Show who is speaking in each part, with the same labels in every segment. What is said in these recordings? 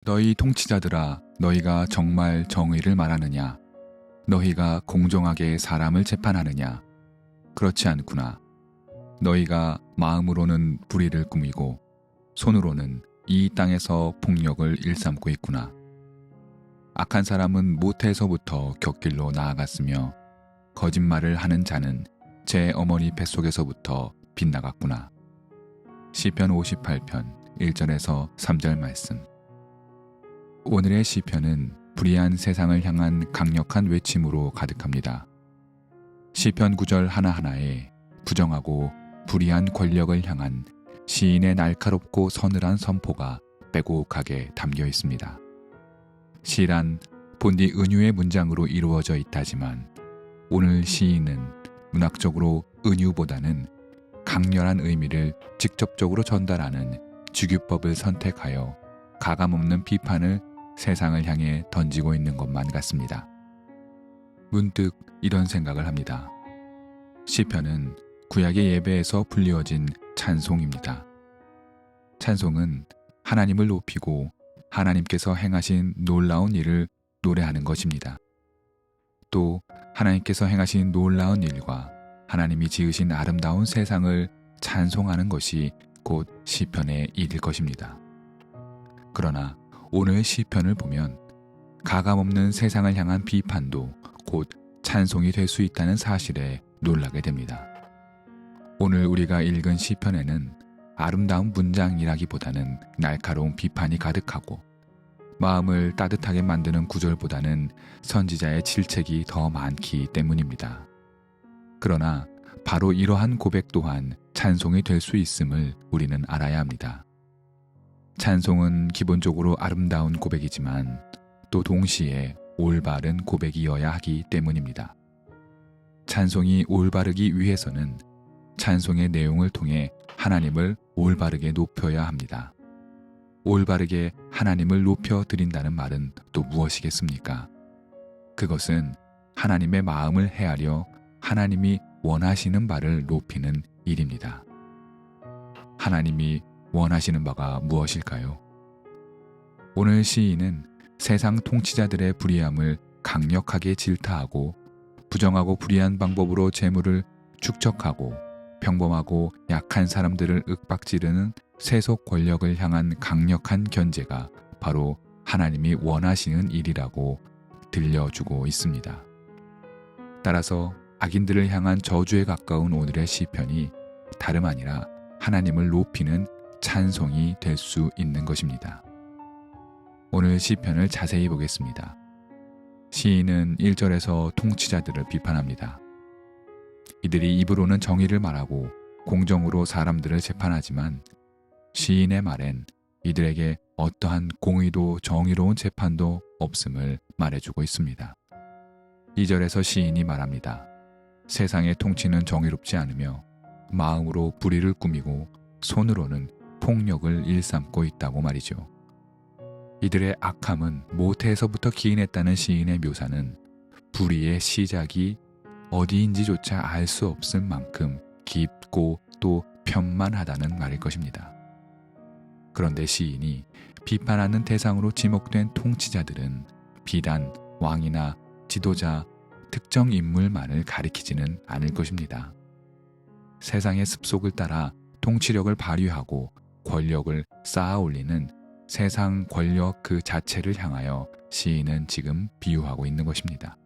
Speaker 1: 너희 통치자들아, 너희가 정말 정의를 말하느냐? 너희가 공정하게 사람을 재판하느냐? 그렇지 않구나. 너희가 마음으로는 불의를 꾸미고 손으로는 이 땅에서 폭력을 일삼고 있구나. 악한 사람은 모태에서부터 곁길로 나아갔으며 거짓말을 하는 자는 제 어머니 뱃속에서부터 빗나갔구나. 시편 58편 1절에서 3절 말씀. 오늘의 시편은 불의한 세상을 향한 강력한 외침으로 가득합니다. 시편 9절 하나하나에 부정하고 불의한 권력을 향한 시인의 날카롭고 서늘한 선포가 빼곡하게 담겨 있습니다. 시란 본디 은유의 문장으로 이루어져 있다지만 오늘 시인은 문학적으로 은유보다는 강렬한 의미를 직접적으로 전달하는 주규법을 선택하여 가감없는 비판을 세상을 향해 던지고 있는 것만 같습니다. 문득 이런 생각을 합니다. 시편은 구약의 예배에서 불리워진 찬송입니다. 찬송은 하나님을 높이고 하나님께서 행하신 놀라운 일을 노래하는 것입니다. 또 하나님께서 행하신 놀라운 일과 하나님이 지으신 아름다운 세상을 찬송하는 것이 곧 시편의 일일 것입니다. 그러나 오늘 시편을 보면 가감없는 세상을 향한 비판도 곧 찬송이 될 수 있다는 사실에 놀라게 됩니다. 오늘 우리가 읽은 시편에는 아름다운 문장이라기보다는 날카로운 비판이 가득하고 마음을 따뜻하게 만드는 구절보다는 선지자의 질책이 더 많기 때문입니다. 그러나 바로 이러한 고백 또한 찬송이 될 수 있음을 우리는 알아야 합니다. 찬송은 기본적으로 아름다운 고백이지만 또 동시에 올바른 고백이어야 하기 때문입니다. 찬송이 올바르기 위해서는 찬송의 내용을 통해 하나님을 올바르게 높여야 합니다. 올바르게 하나님을 높여 드린다는 말은 또 무엇이겠습니까? 그것은 하나님의 마음을 헤아려 하나님이 원하시는 바를 높이는 일입니다. 하나님이 원하시는 바가 무엇일까요? 오늘 시인은 세상 통치자들의 불의함을 강력하게 질타하고 부정하고 불의한 방법으로 재물을 축적하고 평범하고 약한 사람들을 윽박지르는 세속 권력을 향한 강력한 견제가 바로 하나님이 원하시는 일이라고 들려주고 있습니다. 따라서 악인들을 향한 저주에 가까운 오늘의 시편이 다름 아니라 하나님을 높이는 찬송이 될 수 있는 것입니다. 오늘 시편을 자세히 보겠습니다. 시인은 1절에서 통치자들을 비판합니다. 이들이 입으로는 정의를 말하고 공정으로 사람들을 재판하지만 시인의 말엔 이들에게 어떠한 공의도 정의로운 재판도 없음을 말해주고 있습니다. 2절에서 시인이 말합니다. 세상의 통치는 정의롭지 않으며 마음으로 불의를 꾸미고 손으로는 폭력을 일삼고 있다고 말이죠. 이들의 악함은 모태에서부터 기인했다는 시인의 묘사는 불의의 시작이 어디인지조차 알 수 없을 만큼 깊고 또 편만하다는 말일 것입니다. 그런데 시인이 비판하는 대상으로 지목된 통치자들은 비단 왕이나 지도자, 특정 인물만을 가리키지는 않을 것입니다. 세상의 습속을 따라 통치력을 발휘하고 권력을 쌓아 올리는 세상 권력 그 자체를 향하여 시인은 지금 비유하고 있는 것입니다.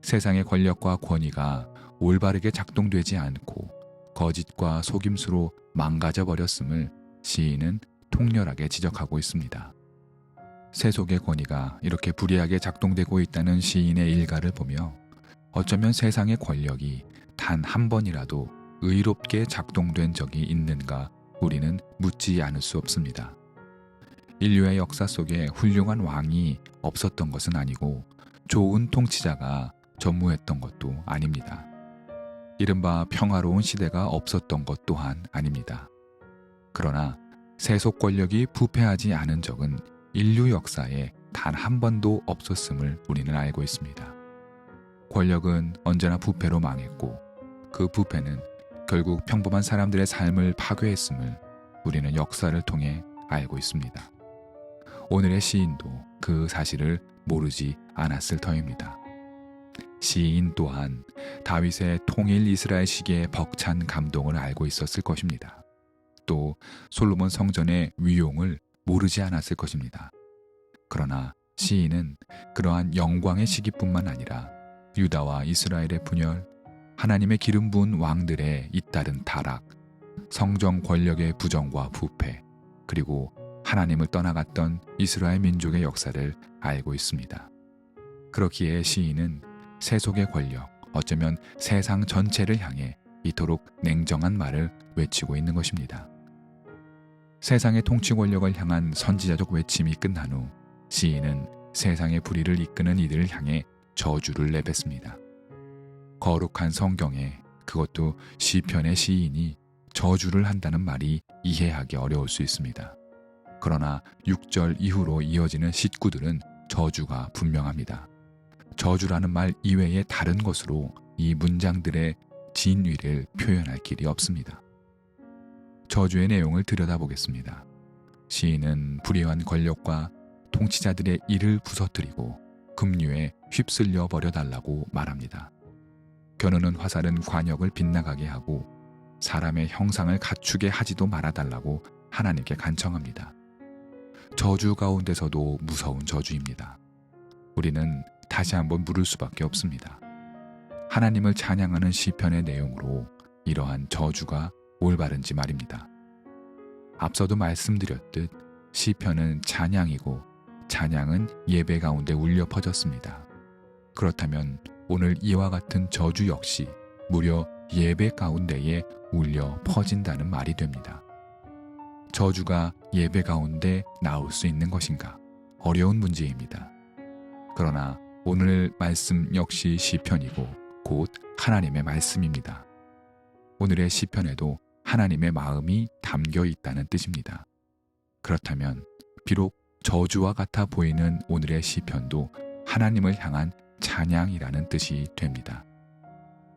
Speaker 1: 세상의 권력과 권위가 올바르게 작동되지 않고 거짓과 속임수로 망가져 버렸음을 시인은 통렬하게 지적하고 있습니다. 세속의 권위가 이렇게 불의하게 작동되고 있다는 시인의 일가를 보며 어쩌면 세상의 권력이 단 한 번이라도 의롭게 작동된 적이 있는가 우리는 묻지 않을 수 없습니다. 인류의 역사 속에 훌륭한 왕이 없었던 것은 아니고 좋은 통치자가 전무했던 것도 아닙니다. 이른바 평화로운 시대가 없었던 것 또한 아닙니다. 그러나 세속 권력이 부패하지 않은 적은 인류 역사에 단 한 번도 없었음을 우리는 알고 있습니다. 권력은 언제나 부패로 망했고 그 부패는 결국 평범한 사람들의 삶을 파괴했음을 우리는 역사를 통해 알고 있습니다. 오늘의 시인도 그 사실을 모르지 않았을 터입니다. 시인 또한 다윗의 통일 이스라엘 시기의 벅찬 감동을 알고 있었을 것입니다. 또 솔로몬 성전의 위용을 모르지 않았을 것입니다. 그러나 시인은 그러한 영광의 시기뿐만 아니라 유다와 이스라엘의 분열, 하나님의 기름 부은 왕들의 잇따른 타락, 성정 권력의 부정과 부패, 그리고 하나님을 떠나갔던 이스라엘 민족의 역사를 알고 있습니다. 그렇기에 시인은 세속의 권력, 어쩌면 세상 전체를 향해 이토록 냉정한 말을 외치고 있는 것입니다. 세상의 통치 권력을 향한 선지자적 외침이 끝난 후 시인은 세상의 불의를 이끄는 이들을 향해 저주를 내뱉습니다. 거룩한 성경에, 그것도 시편의 시인이 저주를 한다는 말이 이해하기 어려울 수 있습니다. 그러나 6절 이후로 이어지는 식구들은 저주가 분명합니다. 저주라는 말 이외의 다른 것으로 이 문장들의 진위를 표현할 길이 없습니다. 저주의 내용을 들여다보겠습니다. 시인은 불의한 권력과 통치자들의 일을 부서뜨리고 급류에 휩쓸려 버려달라고 말합니다. 겨누는 화살은 관역을 빗나가게 하고 사람의 형상을 갖추게 하지도 말아달라고 하나님께 간청합니다. 저주 가운데서도 무서운 저주입니다. 우리는 다시 한번 물을 수밖에 없습니다. 하나님을 찬양하는 시편의 내용으로 이러한 저주가 올바른지 말입니다. 앞서도 말씀드렸듯 시편은 찬양이고 찬양은 예배 가운데 울려 퍼졌습니다. 그렇다면 오늘 이와 같은 저주 역시 무려 예배 가운데에 울려 퍼진다는 말이 됩니다. 저주가 예배 가운데 나올 수 있는 것인가? 어려운 문제입니다. 그러나 오늘 말씀 역시 시편이고 곧 하나님의 말씀입니다. 오늘의 시편에도 하나님의 마음이 담겨 있다는 뜻입니다. 그렇다면 비록 저주와 같아 보이는 오늘의 시편도 하나님을 향한 찬양이라는 뜻이 됩니다.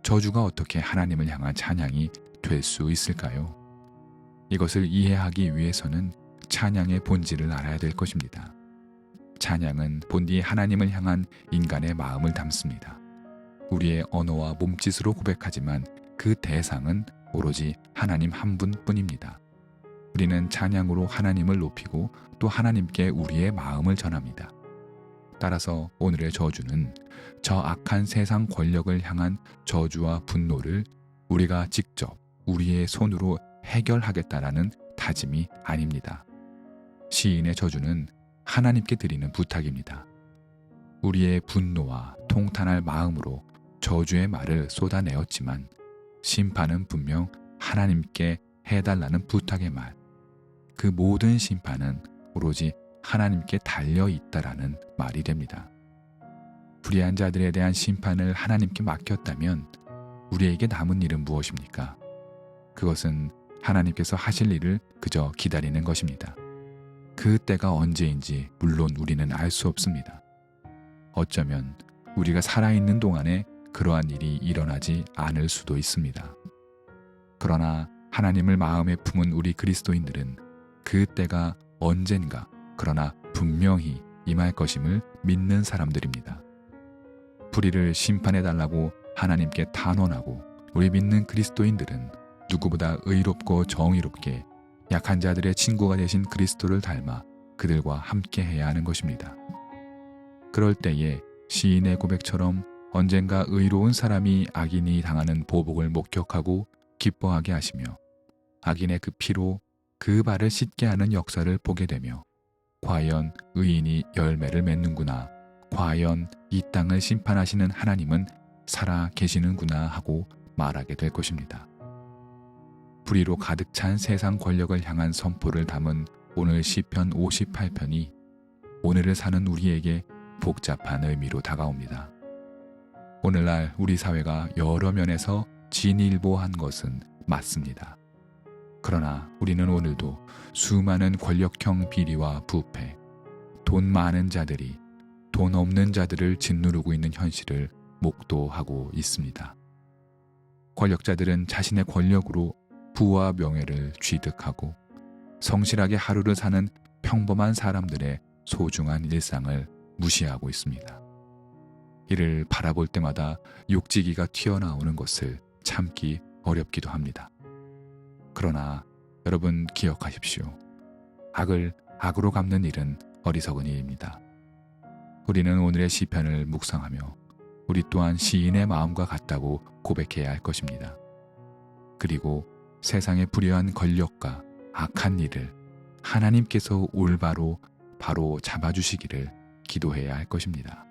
Speaker 1: 저주가 어떻게 하나님을 향한 찬양이 될 수 있을까요? 이것을 이해하기 위해서는 찬양의 본질을 알아야 될 것입니다. 찬양은 본디 하나님을 향한 인간의 마음을 담습니다. 우리의 언어와 몸짓으로 고백하지만 그 대상은 오로지 하나님 한 분뿐입니다. 우리는 찬양으로 하나님을 높이고 또 하나님께 우리의 마음을 전합니다. 따라서 오늘의 저주는 저 악한 세상 권력을 향한 저주와 분노를 우리가 직접 우리의 손으로 해결하겠다라는 다짐이 아닙니다. 시인의 저주는 하나님께 드리는 부탁입니다. 우리의 분노와 통탄할 마음으로 저주의 말을 쏟아내었지만 심판은 분명 하나님께 해달라는 부탁의 말, 그 모든 심판은 오로지 하나님께 달려있다라는 말이 됩니다. 불의한 자들에 대한 심판을 하나님께 맡겼다면 우리에게 남은 일은 무엇입니까? 그것은 하나님께서 하실 일을 그저 기다리는 것입니다. 그 때가 언제인지 물론 우리는 알 수 없습니다. 어쩌면 우리가 살아있는 동안에 그러한 일이 일어나지 않을 수도 있습니다. 그러나 하나님을 마음에 품은 우리 그리스도인들은 그 때가 언젠가 그러나 분명히 임할 것임을 믿는 사람들입니다. 불의를 심판해달라고 하나님께 탄원하고 우리 믿는 그리스도인들은 누구보다 의롭고 정의롭게 약한 자들의 친구가 되신 그리스도를 닮아 그들과 함께 해야 하는 것입니다. 그럴 때에 시인의 고백처럼 언젠가 의로운 사람이 악인이 당하는 보복을 목격하고 기뻐하게 하시며 악인의 그 피로 그 발을 씻게 하는 역사를 보게 되며 과연 의인이 열매를 맺는구나, 과연 이 땅을 심판하시는 하나님은 살아 계시는구나 하고 말하게 될 것입니다. 불의로 가득 찬 세상 권력을 향한 선포를 담은 오늘 시편 58편이 오늘을 사는 우리에게 복잡한 의미로 다가옵니다. 오늘날 우리 사회가 여러 면에서 진일보한 것은 맞습니다. 그러나 우리는 오늘도 수많은 권력형 비리와 부패, 돈 많은 자들이 돈 없는 자들을 짓누르고 있는 현실을 목도하고 있습니다. 권력자들은 자신의 권력으로 부와 명예를 취득하고 성실하게 하루를 사는 평범한 사람들의 소중한 일상을 무시하고 있습니다. 이를 바라볼 때마다 욕지기가 튀어나오는 것을 참기 어렵기도 합니다. 그러나 여러분 기억하십시오. 악을 악으로 갚는 일은 어리석은 일입니다. 우리는 오늘의 시편을 묵상하며 우리 또한 시인의 마음과 같다고 고백해야 할 것입니다. 그리고 세상의 불의한 권력과 악한 일을 하나님께서 올바로 바로 잡아주시기를 기도해야 할 것입니다.